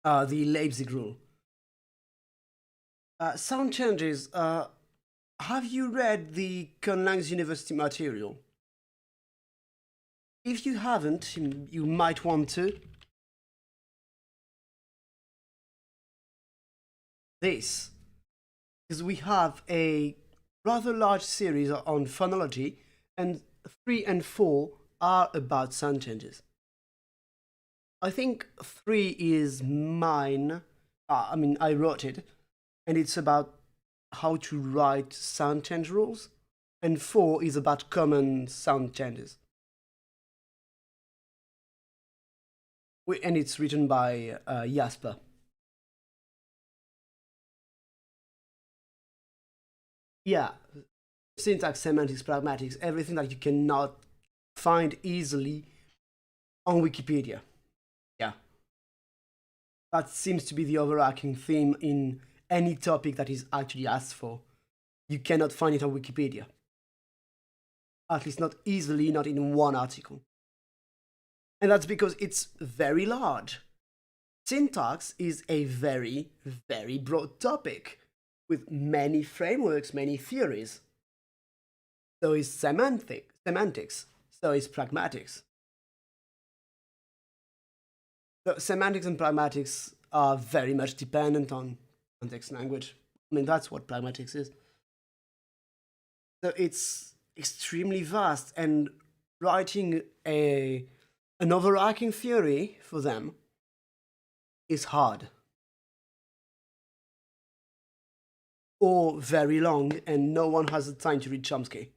the Leipzig rule. Sound changes. Have you read the Conlangs University material? If you haven't, you might want to. This, because we have a rather large series on phonology, and 3 and 4 are about sound changes. I think 3 is mine. I wrote it, and it's about how to write sound change rules, and 4 is about common sound changes. And it's written by Jasper. Yeah, syntax, semantics, pragmatics, everything that you cannot find easily on Wikipedia. Yeah. That seems to be the overarching theme in any topic that is actually asked for. You cannot find it on Wikipedia. At least not easily, not in one article. And that's because it's very large. Syntax is a very, very broad topic with many frameworks, many theories. So is semantics, so is pragmatics. So semantics and pragmatics are very much dependent on context language. I mean, that's what pragmatics is. So it's extremely vast, and writing an overarching theory for them is hard. Or very long, and no one has the time to read Chomsky.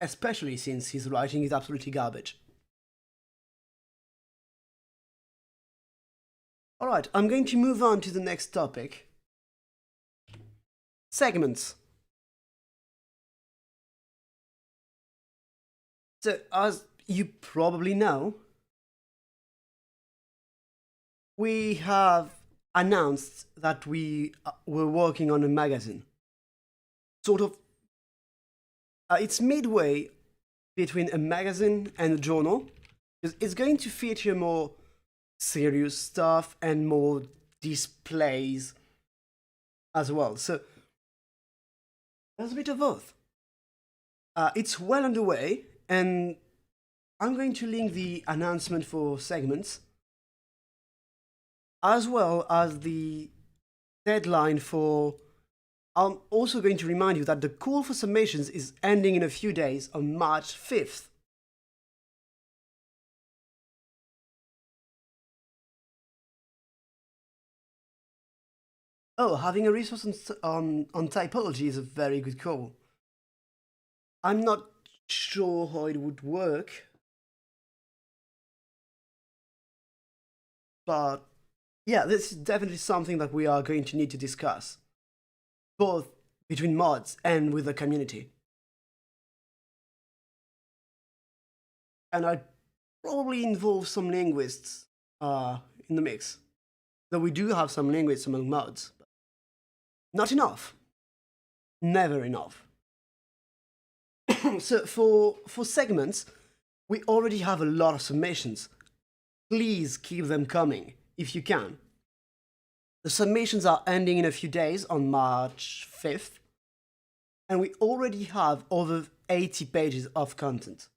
Especially since his writing is absolutely garbage. Alright, I'm going to move on to the next topic. Segments. So, as you probably know, we have announced that we were working on a magazine. Sort of, it's midway between a magazine and a journal. It's going to feature more serious stuff and more displays as well. So there's a bit of both. It's well underway, and I'm going to link the announcement for segments as well as the deadline for. I'm also going to remind you that the call for submissions is ending in a few days on March 5th. Oh, having a resource on typology is a very good call. I'm not sure how it would work, but yeah, this is definitely something that we are going to need to discuss, both between mods and with the community. And I'd probably involve some linguists in the mix. Though we do have some linguists among mods, but not enough. Never enough. So for segments, we already have a lot of submissions. Please keep them coming if you can. The submissions are ending in a few days on March 5th, and we already have over 80 pages of content.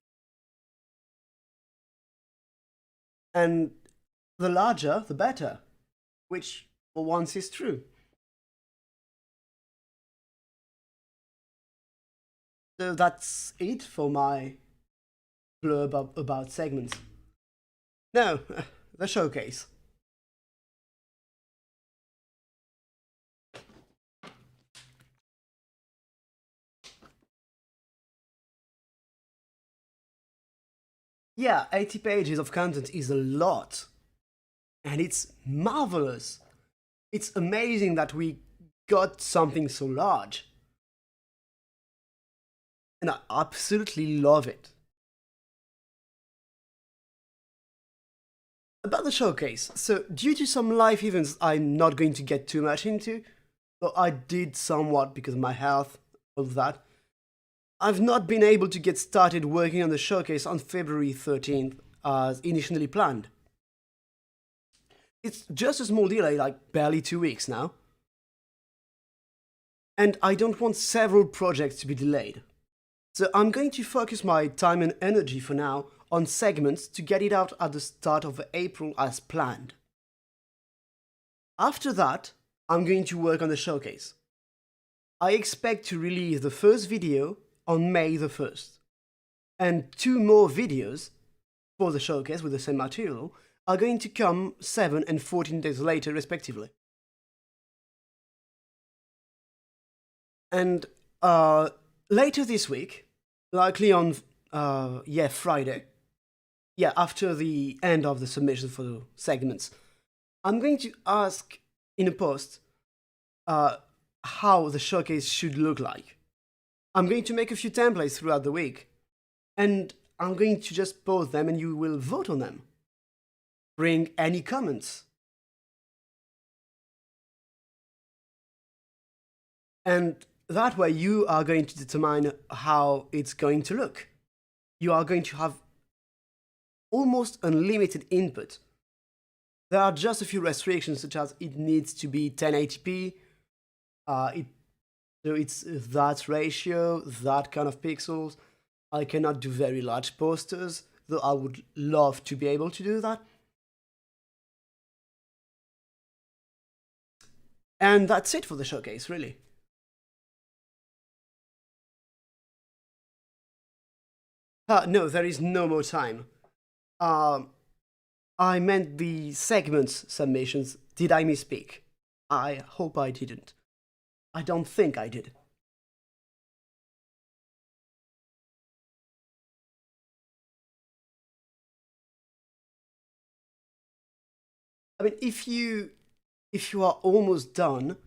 And the larger, the better, which for once is true. So that's it for my blurb about segments. Now, the showcase. Yeah, 80 pages of content is a lot. And it's marvelous. It's amazing that we got something so large. And I absolutely love it. About the showcase, so due to some live events I'm not going to get too much into, though I did somewhat because of my health, all of that, I've not been able to get started working on the showcase on February 13th as initially planned. It's just a small delay, like barely 2 weeks now. And I don't want several projects to be delayed. So I'm going to focus my time and energy for now on segments to get it out at the start of April as planned. After that, I'm going to work on the showcase. I expect to release the first video on May the 1st, and 2 more videos for the showcase with the same material are going to come 7 and 14 days later respectively. And later this week, likely on Friday, after the end of the submission for the segments, I'm going to ask in a post how the showcase should look like. I'm going to make a few templates throughout the week, and I'm going to just post them and you will vote on them. Bring any comments. And that way you are going to determine how it's going to look. You are going to have almost unlimited input. There are just a few restrictions, such as it needs to be 1080p, so it's that ratio, that kind of pixels. I cannot do very large posters, though I would love to be able to do that. And that's it for the showcase, really. No, there is no more time. I meant the segments submissions. Did I misspeak? I hope I didn't. I don't think I did. I mean, if you are almost done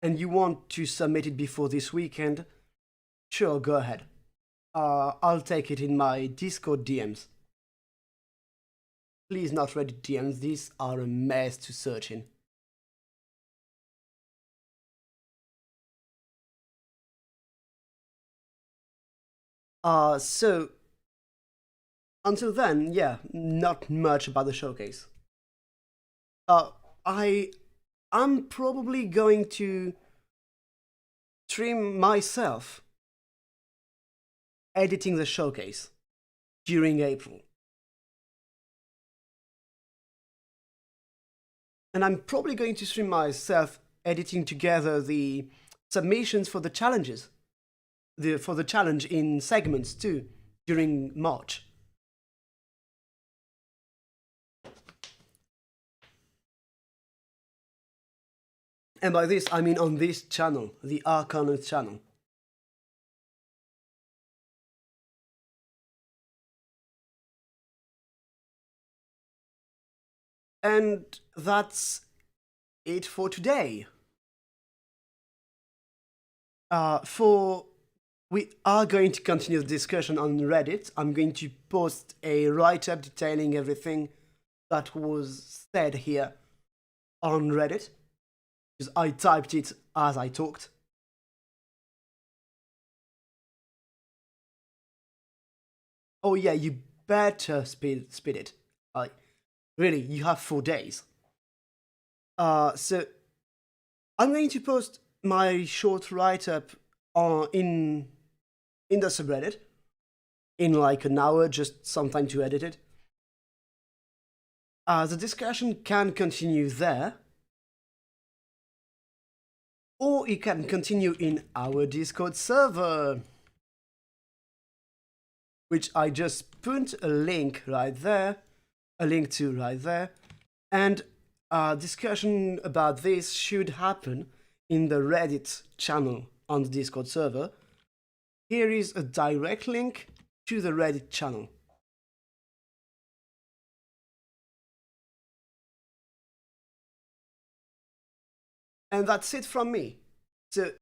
and you want to submit it before this weekend, sure, go ahead. I'll take it in my Discord DMs. Please not Reddit DMs, these are a mess to search in. So until then, yeah, not much about the showcase. I'm probably going to stream myself editing the showcase during April. And I'm probably going to stream myself editing together the submissions for the challenges, for the challenge in segments too, during March. And by this, I mean on this channel, the Arcanus channel. And that's it for today. We are going to continue the discussion on Reddit. I'm going to post a write-up detailing everything that was said here on Reddit, because I typed it as I talked. Oh yeah, you better speed it. Really, you have 4 days. So I'm going to post my short write-up in the subreddit in like an hour, just some time to edit it. The discussion can continue there, or it can continue in our Discord server. which I just put a link right there, a link to right there, and a discussion about this should happen in the Reddit channel on the Discord server. Here is a direct link to the Reddit channel. And that's it from me. So